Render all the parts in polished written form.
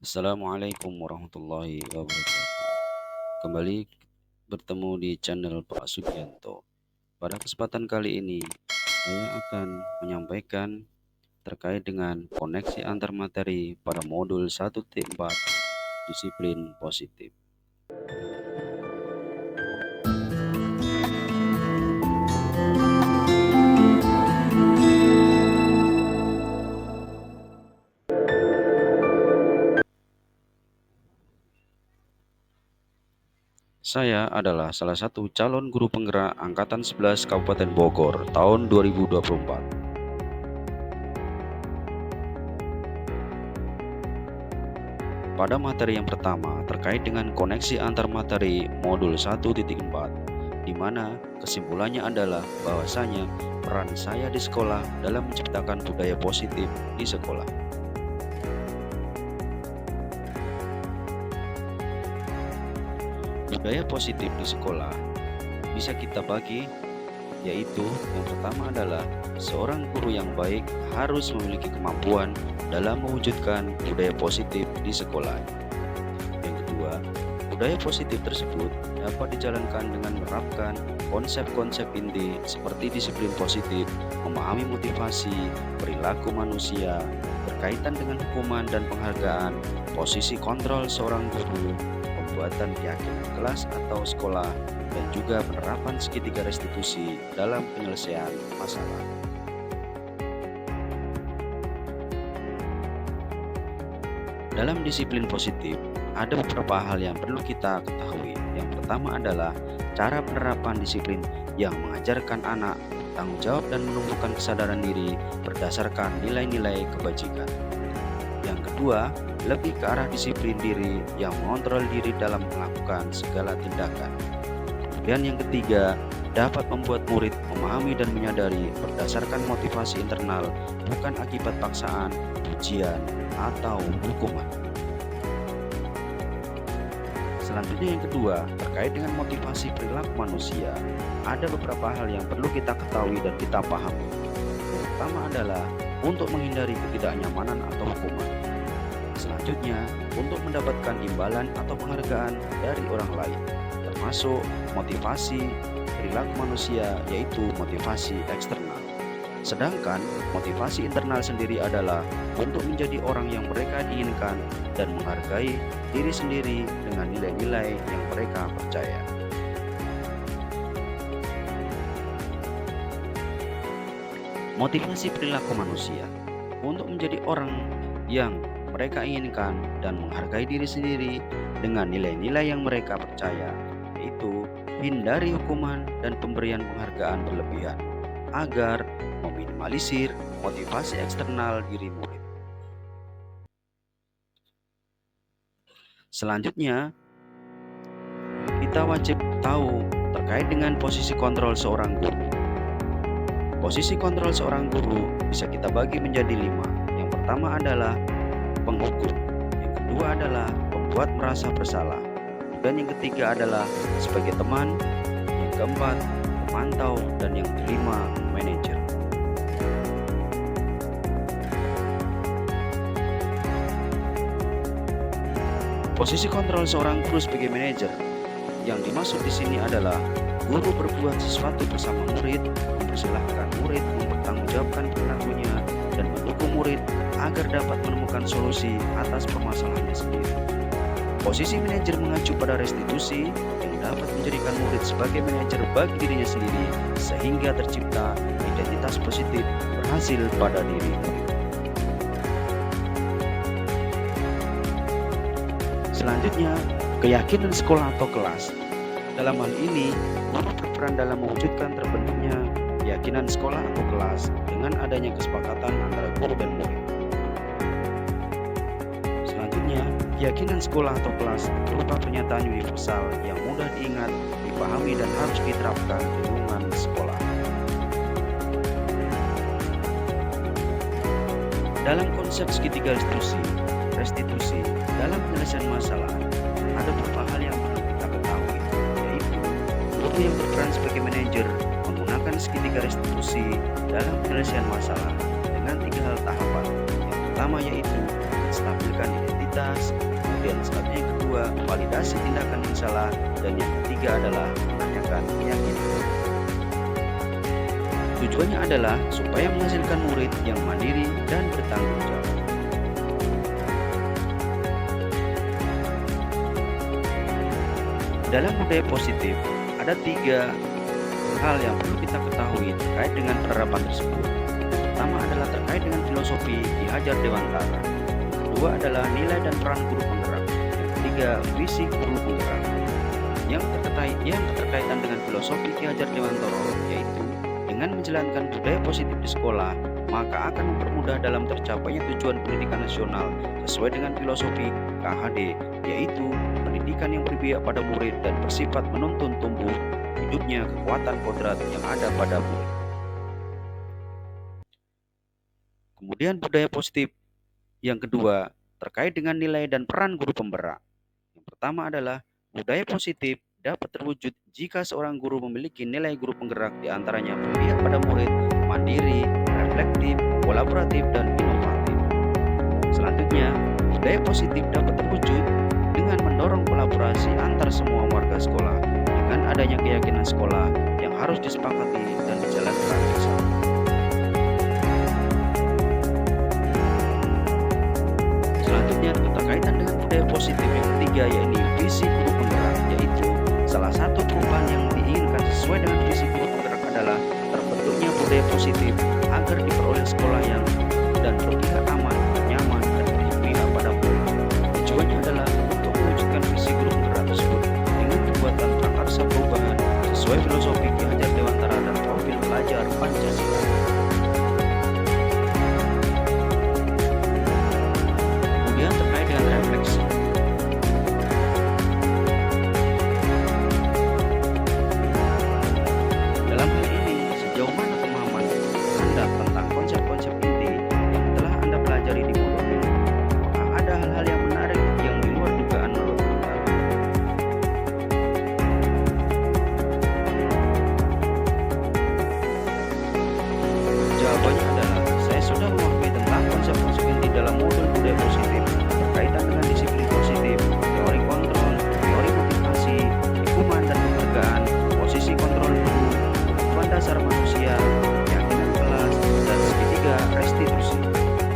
Assalamualaikum warahmatullahi wabarakatuh. Kembali bertemu di channel Pak Sugianto. Pada kesempatan kali ini, saya akan menyampaikan terkait dengan koneksi antar materi pada modul 1.4 disiplin positif. Saya adalah salah satu calon guru penggerak Angkatan 11 Kabupaten Bogor tahun 2024. Pada materi yang pertama terkait dengan koneksi antar materi modul 1.4, di mana kesimpulannya adalah bahwasanya peran saya di sekolah dalam menciptakan budaya positif di sekolah. Budaya positif di sekolah bisa kita bagi, yaitu yang pertama adalah seorang guru yang baik harus memiliki kemampuan dalam mewujudkan budaya positif di sekolah. Yang kedua, budaya positif tersebut dapat dijalankan dengan menerapkan konsep-konsep inti seperti disiplin positif, memahami motivasi, perilaku manusia, berkaitan dengan hukuman dan penghargaan, posisi kontrol seorang guru, pembuatan keyakinan kelas atau sekolah, dan juga penerapan segitiga restitusi dalam penyelesaian masalah. Dalam disiplin positif, ada beberapa hal yang perlu kita ketahui. Yang pertama adalah cara penerapan disiplin yang mengajarkan anak bertanggung jawab dan menumbuhkan kesadaran diri berdasarkan nilai-nilai kebajikan. Yang kedua, lebih ke arah disiplin diri yang mengontrol diri dalam melakukan segala tindakan. Dan yang ketiga, dapat membuat murid memahami dan menyadari berdasarkan motivasi internal, bukan akibat paksaan, ujian, atau hukuman. Selanjutnya yang kedua, terkait dengan motivasi perilaku manusia, ada beberapa hal yang perlu kita ketahui dan kita pahami. Yang pertama adalah untuk menghindari ketidaknyamanan atau hukuman. Selanjutnya, untuk mendapatkan imbalan atau penghargaan dari orang lain, termasuk motivasi perilaku manusia, yaitu motivasi eksternal. Sedangkan motivasi internal sendiri adalah untuk menjadi orang yang mereka inginkan dan menghargai diri sendiri dengan nilai-nilai yang mereka percaya. Motivasi perilaku manusia untuk menjadi orang yang mereka inginkan dan menghargai diri sendiri dengan nilai-nilai yang mereka percaya, yaitu hindari hukuman dan pemberian penghargaan berlebihan agar meminimalisir motivasi eksternal diri murid. Selanjutnya, kita wajib tahu terkait dengan posisi kontrol seorang guru. Posisi kontrol seorang guru bisa kita bagi menjadi 5. Yang pertama adalah penghukum, yang kedua adalah pembuat merasa bersalah, dan yang ketiga adalah sebagai teman, yang keempat pemantau, dan yang kelima manajer. Posisi kontrol seorang guru sebagai manajer yang dimaksud di sini adalah guru berbuat sesuatu bersama murid, mempersilahkan murid mempertanggungjawabkan perilakunya, dan mendukung murid agar dapat menemukan solusi atas permasalahannya sendiri. Posisi manajer mengacu pada restitusi yang dapat menjadikan murid sebagai manajer bagi dirinya sendiri sehingga tercipta identitas positif berhasil pada diri murid. Selanjutnya, keyakinan sekolah atau kelas. Dalam hal ini, guru berperan dalam mewujudkan terbentuknya keyakinan sekolah atau kelas dengan adanya kesepakatan antara guru dan murid. Selanjutnya, keyakinan sekolah atau kelas berupa pernyataan universal yang mudah diingat, dipahami, dan harus diterapkan di lingkungan sekolah. Dalam konsep segitiga restitusi dalam penyelesaian masalah, ada beberapa hal yang perlu kita ketahui, yaitu guru yang berperan sebagai manajer menggunakan segitiga restitusi dalam penyelesaian masalah dengan 3 hal tahapan. Yang pertama yaitu menstabilkan identitas identitas, kemudian selanjutnya yang kedua validasi tindakan yang salah, dan yang ketiga adalah menanyakan keyakinan. Tujuannya adalah supaya menghasilkan murid yang mandiri dan bertanggung jawab. Dalam budaya positif, ada 3 hal yang perlu kita ketahui terkait dengan penerapan tersebut. Yang pertama adalah terkait dengan filosofi Ki Hajar Dewantara. Yang kedua adalah nilai dan peran guru penggerak. Yang ketiga, visi guru penggerak. Yang keterkaitan dengan filosofi Ki Hajar Dewantara yaitu dengan menjalankan budaya positif di sekolah, maka akan mempermudah dalam tercapainya tujuan pendidikan nasional sesuai dengan filosofi KHD, yaitu pendidikan yang berpihak pada murid dan bersifat menuntun tumbuh hidupnya kekuatan kodrat yang ada pada murid. Kemudian budaya positif yang kedua terkait dengan nilai dan peran guru pemberak. Yang pertama adalah budaya positif dapat terwujud jika seorang guru memiliki nilai guru penggerak, diantaranya berpihak pada murid, mandiri, reflektif, kolaboratif, dan inovatif. Selanjutnya, budaya positif dapat terwujud dengan mendorong kolaborasi antar semua warga sekolah dengan adanya keyakinan sekolah yang harus disepakati dan dijalankan bersama. Selanjutnya, keterkaitan dengan budaya positif yang ketiga yaitu visi guru penggerak, yaitu salah satu perubahan yang diinginkan sesuai dengan visi guru penggerak adalah terbentuknya budaya positif agar diperoleh sekolah yang dan berpihak aman, nyaman, dan berpihak pada murid. Tujuannya adalah untuk mewujudkan visi guru penggerak tersebut dengan pembuatan prakarsa perubahan sesuai filosofi Ki Hajar Dewantara dan profil pelajar Pancasila. Kemudian terkait dengan refleksi. Dalam hal ini, sejauh mana pemahaman Anda tentang konsep-konsep inti yang telah Anda pelajari di modul ini? Apakah ada hal-hal yang menarik yang di luar dugaan menurut Anda? Jawabannya adalah, saya sudah memahami tentang konsep-konsep inti dalam modul budaya positif berkaitan dengan disiplin positif, teori kontrol, teori motivasi, hukuman dan penghargaan, posisi kontrol guru, kebutuhan dasar manusia, keyakinan kelas, dan segitiga restitusi.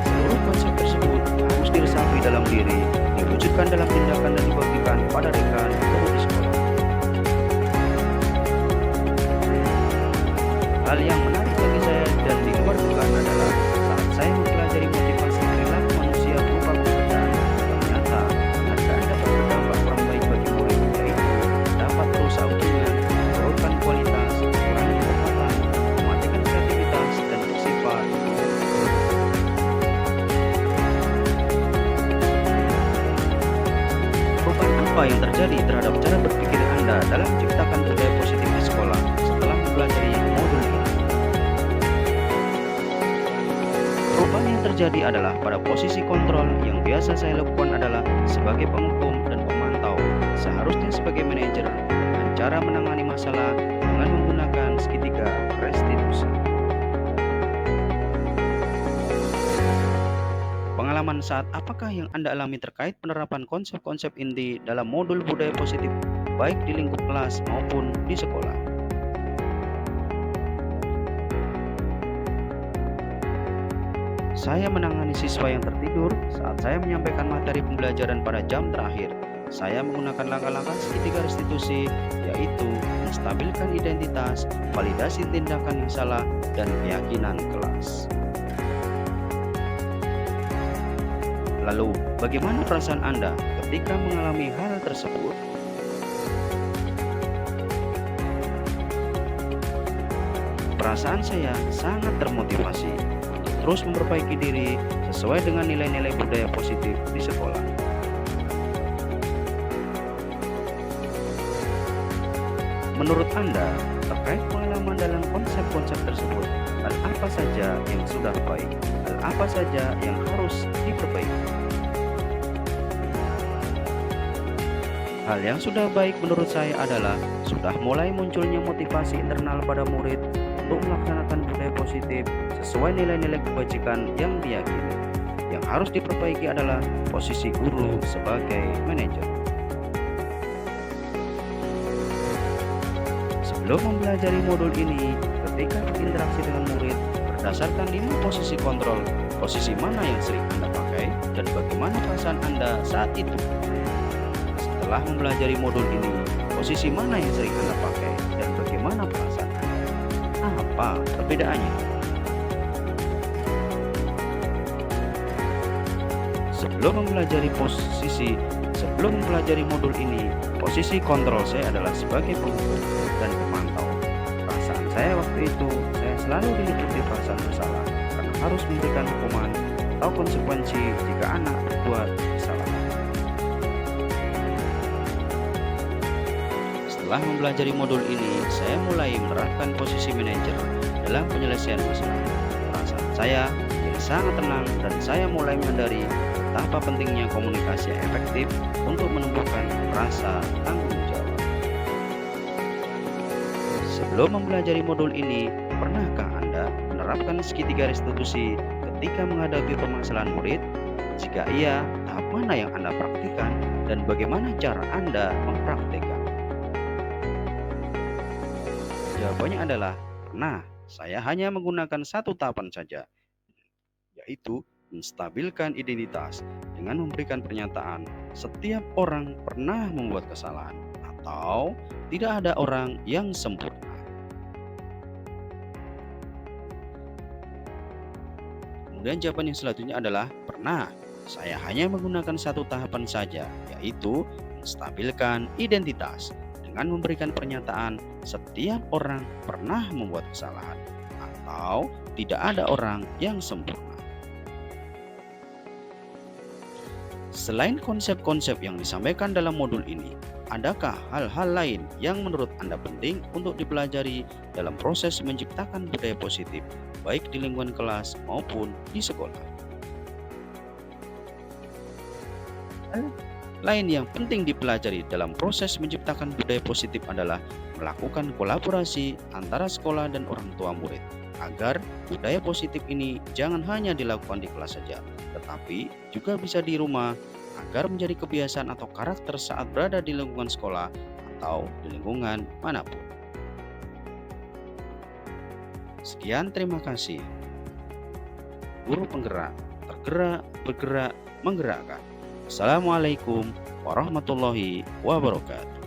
Seluruh konsep tersebut harus diresapi dalam diri, diwujudkan dalam tindakan dan dibagikan pada rekan guru di sekolah. Hal yang menarik bagi saya dan di luar dugaan adalah saat saya mempelajari motivasi perilaku manusia berupa pekerjaan, ternyata harga dapat berdampak kurang baik bagi murid, yaitu dapat merusak hubungan, menurunkan kualitas, mengurangi ketepatan, mematikan kreativitas, dan bersifat perubahan apa yang terjadi terhadap cara berpikir Anda dalam menciptakan budaya positif di sekolah setelah mempelajari modul ini? Perubahan yang terjadi adalah pada posisi kontrol yang biasa saya lakukan adalah sebagai penghukum dan pemantau, seharusnya sebagai manajer, dengan cara menangani masalah dengan menggunakan segitiga restitusi. Pengalaman saat apakah yang Anda alami terkait penerapan konsep-konsep inti dalam modul budaya positif baik di lingkup kelas maupun di sekolah? Saya menangani siswa yang tertidur saat saya menyampaikan materi pembelajaran pada jam terakhir. Saya menggunakan langkah-langkah segitiga restitusi, yaitu menstabilkan identitas, validasi tindakan yang salah, dan keyakinan kelas. Lalu, bagaimana perasaan Anda ketika mengalami hal tersebut? Perasaan saya sangat termotivasi untuk terus memperbaiki diri sesuai dengan nilai-nilai budaya positif di sekolah. Menurut Anda, terkait pengalaman dalam konsep-konsep tersebut, hal apa saja yang sudah baik, hal apa saja yang harus diperbaiki? Hal yang sudah baik menurut saya adalah sudah mulai munculnya motivasi internal pada murid untuk melaksanakan budaya positif sesuai nilai-nilai kebajikan yang diyakini. yang harus diperbaiki adalah posisi guru sebagai manajer. Sebelum mempelajari modul ini, ketika berinteraksi dengan murid, berdasarkan 5 posisi kontrol, posisi mana yang sering Anda pakai dan bagaimana perasaan Anda saat itu. Setelah mempelajari modul ini, posisi mana yang sering Anda pakai dan bagaimana perasaan Anda? Apa perbedaannya? Sebelum mempelajari modul ini, posisi kontrol saya adalah sebagai penghukum dan pemantau. Perasaan saya waktu itu, saya selalu diliputi perasaan bersalah karena harus memberikan hukuman atau konsekuensi jika anak berbuat kesalahan. Setelah mempelajari modul ini, saya mulai menerapkan posisi manajer dalam penyelesaian masalah. Perasaan saya yang sangat tenang dan saya mulai menyadari betapa pentingnya komunikasi yang efektif untuk menumbuhkan rasa tanggung jawab. Sebelum mempelajari modul ini, pernahkah Anda menerapkan segitiga restitusi ketika menghadapi permasalahan murid? Jika iya, tahap mana yang Anda praktikkan dan bagaimana cara Anda mempraktikkan? Jawabannya adalah, pernah. Saya hanya menggunakan satu tahapan saja, yaitu menstabilkan identitas dengan memberikan pernyataan setiap orang pernah membuat kesalahan atau tidak ada orang yang sempurna. Kemudian jawaban yang selanjutnya adalah pernah. Saya hanya menggunakan satu tahapan saja, yaitu menstabilkan identitas dengan memberikan pernyataan setiap orang pernah membuat kesalahan atau tidak ada orang yang sempurna. Selain konsep-konsep yang disampaikan dalam modul ini, adakah hal-hal lain yang menurut Anda penting untuk dipelajari dalam proses menciptakan budaya positif, baik di lingkungan kelas maupun di sekolah? Lain yang penting dipelajari dalam proses menciptakan budaya positif adalah melakukan kolaborasi antara sekolah dan orang tua murid, agar budaya positif ini jangan hanya dilakukan di kelas saja, tetapi juga bisa di rumah, agar menjadi kebiasaan atau karakter saat berada di lingkungan sekolah atau di lingkungan manapun. Sekian, terima kasih. Guru penggerak, tergerak, bergerak, menggerakkan. Assalamualaikum warahmatullahi wabarakatuh.